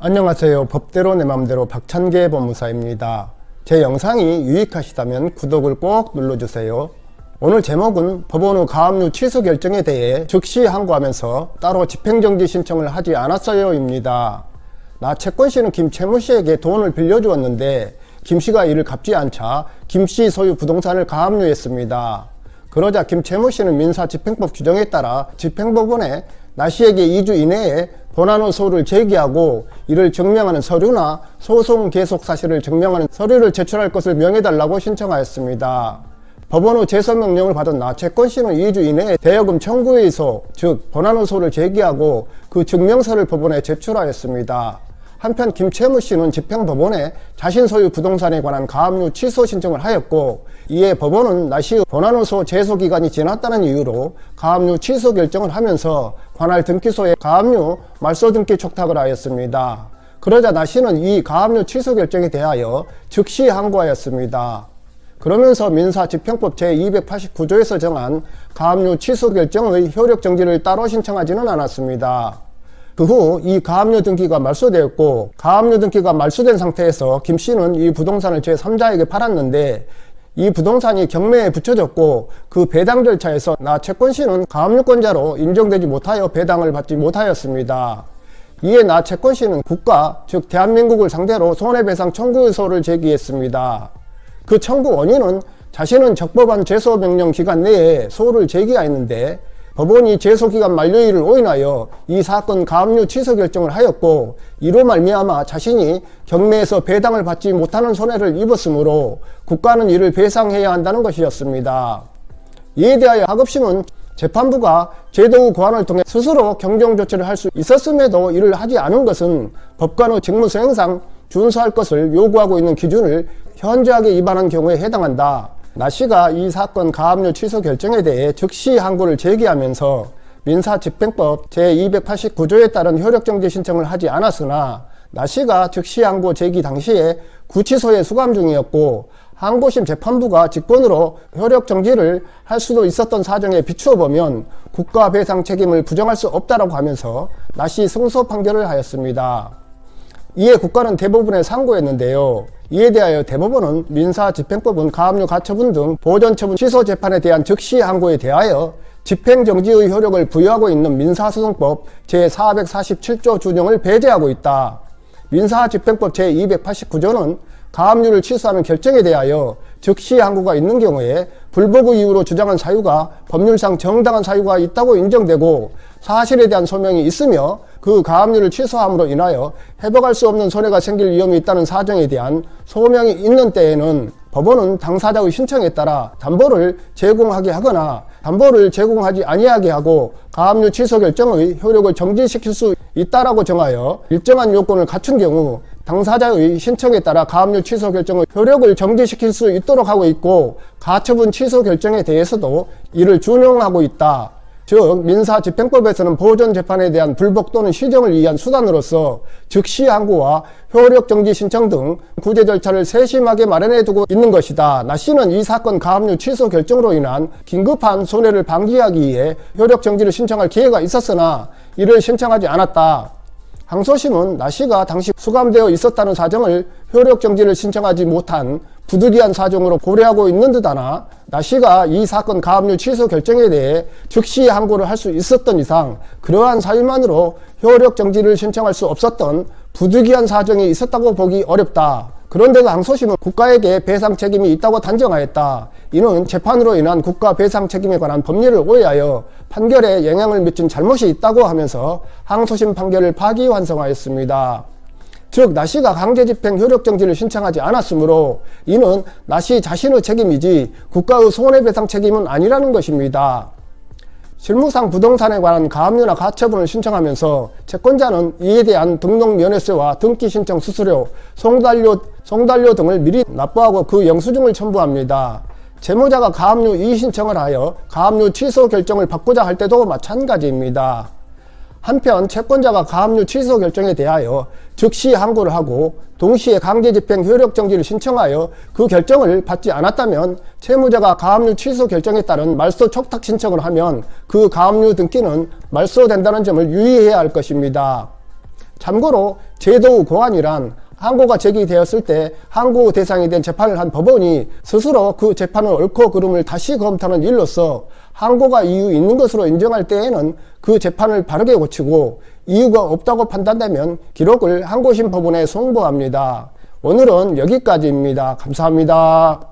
안녕하세요. 법대로 내 맘대로 박찬계 법무사입니다. 제 영상이 유익하시다면 구독을 꼭 눌러주세요. 오늘 제목은 법원 후 가압류 취소 결정에 대해 즉시 항고하면서 따로 집행정지 신청을 하지 않았어요 입니다. 나 채권씨는 김채무씨에게 돈을 빌려주었는데 김씨가 이를 갚지 않자 김씨 소유 부동산을 가압류했습니다. 그러자 김채무씨는 민사집행법 규정에 따라 집행법원에 나씨에게 2주 이내에 본안 후 소를 제기하고 이를 증명하는 서류나 소송 계속 사실을 증명하는 서류를 제출할 것을 명해달라고 신청하였습니다. 법원 후 제소명령을 받은 나 채권씨는 2주 이내에 대여금 청구의소, 즉 본안 후 소를 제기하고 그 증명서를 법원에 제출하였습니다. 한편 김채무씨는 집행법원에 자신 소유 부동산에 관한 가압류 취소 신청을 하였고, 이에 법원은 나씨의 본안 후 소 제소 기간이 지났다는 이유로 가압류 취소 결정을 하면서 관할 등기소에 가압류 말소 등기 촉탁을 하였습니다. 그러자 나씨는 이 가압류 취소 결정에 대하여 즉시 항고하였습니다. 그러면서 민사집행법 제289조에서 정한 가압류 취소 결정의 효력 정지를 따로 신청하지는 않았습니다. 그 후 이 가압류 등기가 말소되었고, 가압류 등기가 말소된 상태에서 김씨는 이 부동산을 제3자에게 팔았는데 이 부동산이 경매에 붙여졌고, 그 배당 절차에서 나 채권씨는 가압류권자로 인정되지 못하여 배당을 받지 못하였습니다. 이에 나 채권씨는 국가, 즉 대한민국을 상대로 손해배상 청구의소를 제기했습니다. 그 청구 원인은 자신은 적법한 제소명령 기간 내에 소를 제기하였는데 법원이 제소기간 만료일을 오인하여 이 사건 가압류 취소 결정을 하였고, 이로 말미암아 자신이 경매에서 배당을 받지 못하는 손해를 입었으므로 국가는 이를 배상해야 한다는 것이었습니다. 이에 대하여 하급심은 재판부가 제도 후 고안을 통해 스스로 경정조치를 할 수 있었음에도 이를 하지 않은 것은 법관 직무수행상 준수할 것을 요구하고 있는 기준을 현저하게 위반한 경우에 해당한다. 나씨가 이 사건 가압류 취소 결정에 대해 즉시 항고를 제기하면서 민사집행법 제289조에 따른 효력정지 신청을 하지 않았으나, 나씨가 즉시 항고 제기 당시에 구치소에 수감 중이었고 항고심 재판부가 직권으로 효력정지를 할 수도 있었던 사정에 비추어 보면 국가 배상 책임을 부정할 수 없다라고 하면서 나씨 승소 판결을 하였습니다. 이에 국가는 대법원에 상고했는데요. 이에 대하여 대법원은 민사집행법은 가압류 가처분 등 보전처분 취소 재판에 대한 즉시 항고에 대하여 집행정지의 효력을 부여하고 있는 민사소송법 제447조 준용을 배제하고 있다. 민사집행법 제289조는 가압류를 취소하는 결정에 대하여 즉시 항고가 있는 경우에 불복의 이유로 주장한 사유가 법률상 정당한 사유가 있다고 인정되고 사실에 대한 소명이 있으며 그 가압류를 취소함으로 인하여 회복할 수 없는 손해가 생길 위험이 있다는 사정에 대한 소명이 있는 때에는 법원은 당사자의 신청에 따라 담보를 제공하게 하거나 담보를 제공하지 아니하게 하고 가압류 취소 결정의 효력을 정지시킬 수 있다라고 정하여 일정한 요건을 갖춘 경우 당사자의 신청에 따라 가압류 취소 결정의 효력을 정지시킬 수 있도록 하고 있고, 가처분 취소 결정에 대해서도 이를 준용하고 있다. 즉 민사집행법에서는 보전재판에 대한 불복 또는 시정을 위한 수단으로서 즉시 항고와 효력정지 신청 등 구제 절차를 세심하게 마련해 두고 있는 것이다. 나씨는 이 사건 가압류 취소 결정으로 인한 긴급한 손해를 방지하기 위해 효력정지를 신청할 기회가 있었으나 이를 신청하지 않았다. 항소심은 나씨가 당시 수감되어 있었다는 사정을 효력정지를 신청하지 못한 부득이한 사정으로 고려하고 있는 듯하나, 나씨가 이 사건 가압류 취소 결정에 대해 즉시 항고를 할 수 있었던 이상 그러한 사유만으로 효력정지를 신청할 수 없었던 부득이한 사정이 있었다고 보기 어렵다. 그런데도 항소심은 국가에게 배상 책임이 있다고 단정하였다. 이는 재판으로 인한 국가 배상 책임에 관한 법률을 오해하여 판결에 영향을 미친 잘못이 있다고 하면서 항소심 판결을 파기환송하였습니다. 즉 나씨가 강제집행 효력정지를 신청하지 않았으므로 이는 나씨 자신의 책임이지 국가의 손해배상 책임은 아니라는 것입니다. 실무상 부동산에 관한 가압류나 가처분을 신청하면서 채권자는 이에 대한 등록 면회세와 등기 신청 수수료, 송달료 등을 미리 납부하고 그 영수증을 첨부합니다. 채무자가 가압류 이의신청을 하여 가압류 취소 결정을 받고자 할 때도 마찬가지입니다. 한편 채권자가 가압류 취소 결정에 대하여 즉시 항고를 하고 동시에 강제집행 효력정지를 신청하여 그 결정을 받지 않았다면 채무자가 가압류 취소 결정에 따른 말소 촉탁 신청을 하면 그 가압류 등기는 말소된다는 점을 유의해야 할 것입니다. 참고로 제도 고안이란 항고가 제기되었을 때 항고 대상이 된 재판을 한 법원이 스스로 그 재판의 옳고 그름을 다시 검토하는 일로서 항고가 이유 있는 것으로 인정할 때에는 그 재판을 바르게 고치고 이유가 없다고 판단되면 기록을 항고심 법원에 송부합니다. 오늘은 여기까지입니다. 감사합니다.